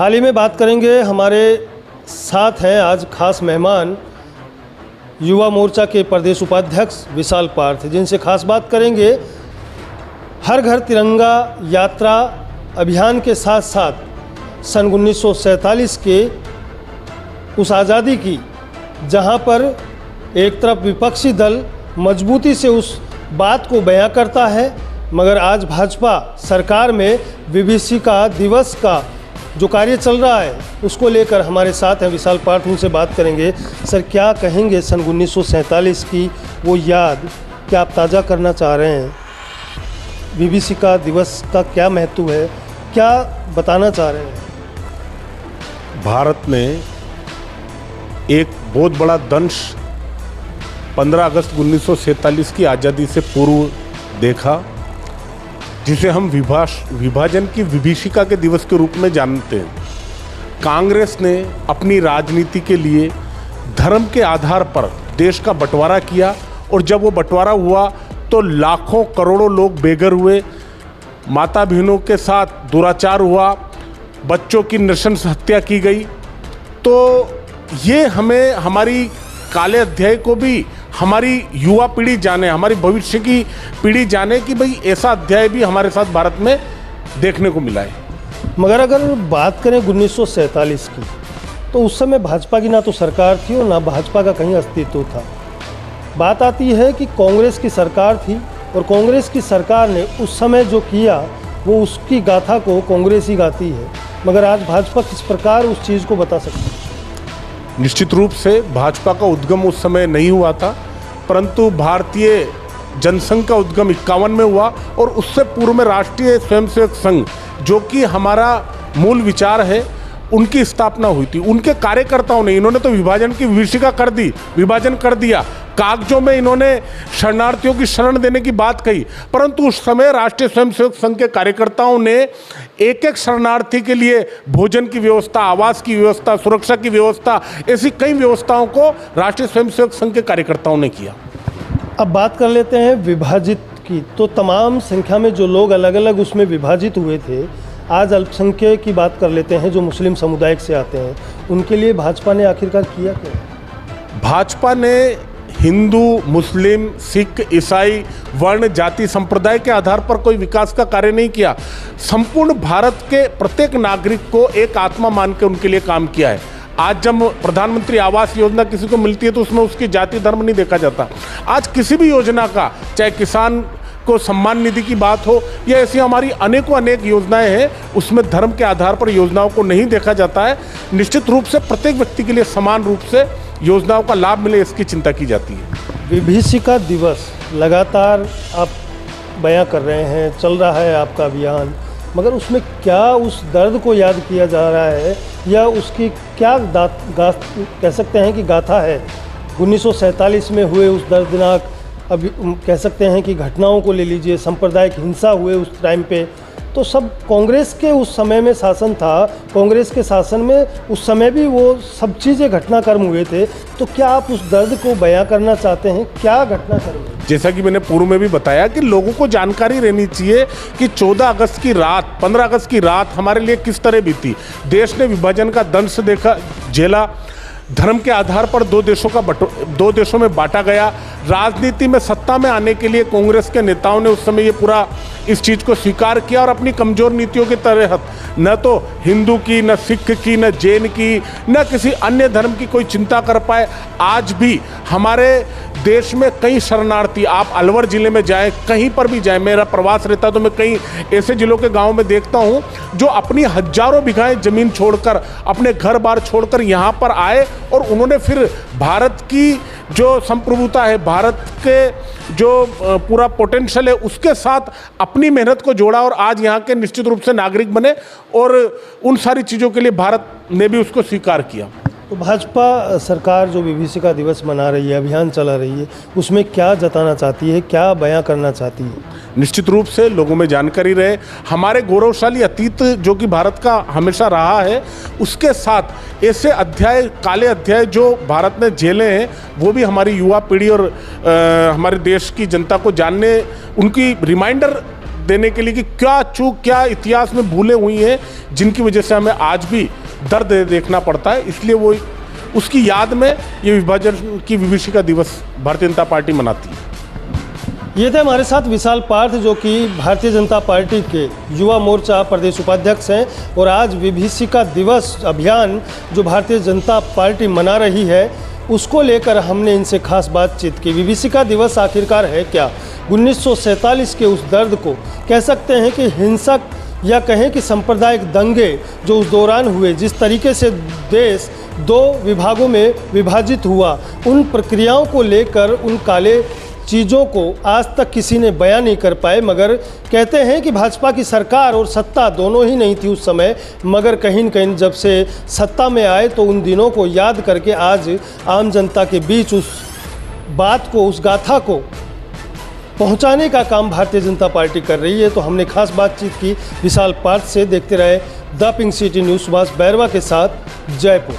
हाल ही में बात करेंगे। हमारे साथ हैं आज खास मेहमान युवा मोर्चा के प्रदेश उपाध्यक्ष विशाल पार्थ, जिनसे खास बात करेंगे हर घर तिरंगा यात्रा अभियान के साथ साथ सन 1947 के उस आज़ादी की, जहां पर एक तरफ विपक्षी दल मजबूती से उस बात को बयां करता है, मगर आज भाजपा सरकार में विभीषिका दिवस का जो कार्य चल रहा है उसको लेकर हमारे साथ हैं विशाल पार्थ। उनसे बात करेंगे। सर, क्या कहेंगे सन 1947 की वो याद क्या आप ताज़ा करना चाह रहे हैं? विभीषिका दिवस का क्या महत्व है, क्या बताना चाह रहे हैं? भारत ने एक बहुत बड़ा दंश 15 अगस्त 1947 की आज़ादी से पूर्व देखा, जिसे हम विभाजन की विभीषिका के दिवस के रूप में जानते हैं। कांग्रेस ने अपनी राजनीति के लिए धर्म के आधार पर देश का बंटवारा किया, और जब वो बंटवारा हुआ तो लाखों करोड़ों लोग बेघर हुए, माता बहनों के साथ दुराचार हुआ, बच्चों की नृशंस हत्या की गई। तो ये हमें हमारी काले अध्याय को भी हमारी युवा पीढ़ी जाने, हमारी भविष्य की पीढ़ी जाने कि भाई ऐसा अध्याय भी हमारे साथ भारत में देखने को मिला है। मगर अगर बात करें 1947 की, तो उस समय भाजपा की ना तो सरकार थी और ना भाजपा का कहीं अस्तित्व था। बात आती है कि कांग्रेस की सरकार थी, और कांग्रेस की सरकार ने उस समय जो किया वो उसकी गाथा को कांग्रेस ही गाती है। मगर आज भाजपा किस प्रकार उस चीज़ को बता सकती है? निश्चित रूप से भाजपा का उद्गम उस समय नहीं हुआ था, परंतु भारतीय जनसंघ का उद्गम 51 में हुआ, और उससे पूर्व में राष्ट्रीय स्वयंसेवक संघ, जो कि हमारा मूल विचार है, उनकी स्थापना हुई थी। उनके कार्यकर्ताओं ने, इन्होंने तो विभाजन की विभीषिका कर दी, विभाजन कर दिया, कागजों में इन्होंने शरणार्थियों की शरण देने की बात कही, परंतु उस समय राष्ट्रीय स्वयंसेवक संघ के कार्यकर्ताओं ने एक एक शरणार्थी के लिए भोजन की व्यवस्था, आवास की व्यवस्था, सुरक्षा की व्यवस्था, ऐसी कई व्यवस्थाओं को राष्ट्रीय स्वयंसेवक संघ के कार्यकर्ताओं ने किया। अब बात कर लेते हैं विभाजित की। तो तमाम संख्या में जो लोग अलग अलग उसमें विभाजित हुए थे, आज अल्पसंख्यक की बात कर लेते हैं जो मुस्लिम समुदाय से आते हैं, उनके लिए भाजपा ने आखिरकार किया क्या? भाजपा ने हिंदू, मुस्लिम, सिख, ईसाई, वर्ण, जाति, संप्रदाय के आधार पर कोई विकास का कार्य नहीं किया। संपूर्ण भारत के प्रत्येक नागरिक को एक आत्मा मान के उनके लिए काम किया है। आज जब प्रधानमंत्री आवास योजना किसी को मिलती है तो उसमें उसकी जाति धर्म नहीं देखा जाता। आज किसी भी योजना का, चाहे किसान को सम्मान निधि की बात हो या ऐसी हमारी अनेक योजनाएं हैं, उसमें धर्म के आधार पर योजनाओं को नहीं देखा जाता है। निश्चित रूप से प्रत्येक व्यक्ति के लिए समान रूप से योजनाओं का लाभ मिले, इसकी चिंता की जाती है। विभीषिका दिवस लगातार आप बयां कर रहे हैं, चल रहा है आपका अभियान, मगर उसमें क्या उस दर्द को याद किया जा रहा है, या उसकी क्या कह सकते हैं कि गाथा है? 1947 में हुए उस दर्दनाक, अभी कह सकते हैं कि घटनाओं को ले लीजिए, सांप्रदायिक हिंसा हुए उस टाइम पे, तो सब कांग्रेस के उस समय में शासन था, कांग्रेस के शासन में उस समय भी वो सब चीज़ें घटनाक्रम हुए थे। तो क्या आप उस दर्द को बयां करना चाहते हैं? क्या घटनाक्रम? जैसा कि मैंने पूर्व में भी बताया कि लोगों को जानकारी रहनी चाहिए कि 14 अगस्त की रात, 15 अगस्त की रात हमारे लिए किस तरह बीती। देश ने विभाजन का दंश देखा, झेला, धर्म के आधार पर दो देशों में बांटा गया। राजनीति में सत्ता में आने के लिए कांग्रेस के नेताओं ने उस समय ये पूरा इस चीज़ को स्वीकार किया, और अपनी कमजोर नीतियों के तहत न तो हिंदू की, न सिख की, न जैन की, न किसी अन्य धर्म की कोई चिंता कर पाए। आज भी हमारे देश में कई शरणार्थी, आप अलवर जिले में जाएं, कहीं पर भी जाएं, मेरा प्रवास रहता है तो मैं कई ऐसे जिलों के गाँव में देखता हूँ जो अपनी हजारों बीघाएं जमीन छोड़कर, अपने घर बार छोड़कर यहाँ पर आए, और उन्होंने फिर भारत की जो संप्रभुता है, भारत के जो पूरा पोटेंशियल है, उसके साथ अपनी मेहनत को जोड़ा, और आज यहाँ के निश्चित रूप से नागरिक बने, और उन सारी चीज़ों के लिए भारत ने भी उसको स्वीकार किया। तो भाजपा सरकार जो विभीषिका दिवस मना रही है, अभियान चला रही है, उसमें क्या जताना चाहती है, क्या बयां करना चाहती है? निश्चित रूप से लोगों में जानकारी रहे, हमारे गौरवशाली अतीत जो कि भारत का हमेशा रहा है, उसके साथ ऐसे अध्याय, काले अध्याय जो भारत ने झेले हैं, वो भी हमारी युवा पीढ़ी और हमारे देश की जनता को जानने, उनकी रिमाइंडर देने के लिए कि क्या चूक, क्या इतिहास में भूलें हुई हैं जिनकी वजह से हमें आज भी दर्द देखना पड़ता है। इसलिए वो उसकी याद में ये विभाजन की विभीषिका दिवस भारतीय जनता पार्टी मनाती है। ये थे हमारे साथ विशाल पार्थ, जो कि भारतीय जनता पार्टी के युवा मोर्चा प्रदेश उपाध्यक्ष हैं। और आज विभीषिका दिवस अभियान जो भारतीय जनता पार्टी मना रही है, उसको लेकर हमने इनसे खास बातचीत की। विभीषिका दिवस आखिरकार है क्या? 1947 के उस दर्द को कह सकते हैं कि हिंसक या कहें कि सांप्रदायिक दंगे जो उस दौरान हुए, जिस तरीके से देश दो विभागों में विभाजित हुआ, उन प्रक्रियाओं को लेकर, उन काले चीज़ों को आज तक किसी ने बयान नहीं कर पाए। मगर कहते हैं कि भाजपा की सरकार और सत्ता दोनों ही नहीं थी उस समय, मगर कहीं न कहीं जब से सत्ता में आए तो उन दिनों को याद करके आज आम जनता के बीच उस बात को, उस गाथा को पहुंचाने का काम भारतीय जनता पार्टी कर रही है। तो हमने खास बातचीत की विशाल पार्थ से। देखते रहे the pink city news. Subhash Bairwa के साथ, जयपुर।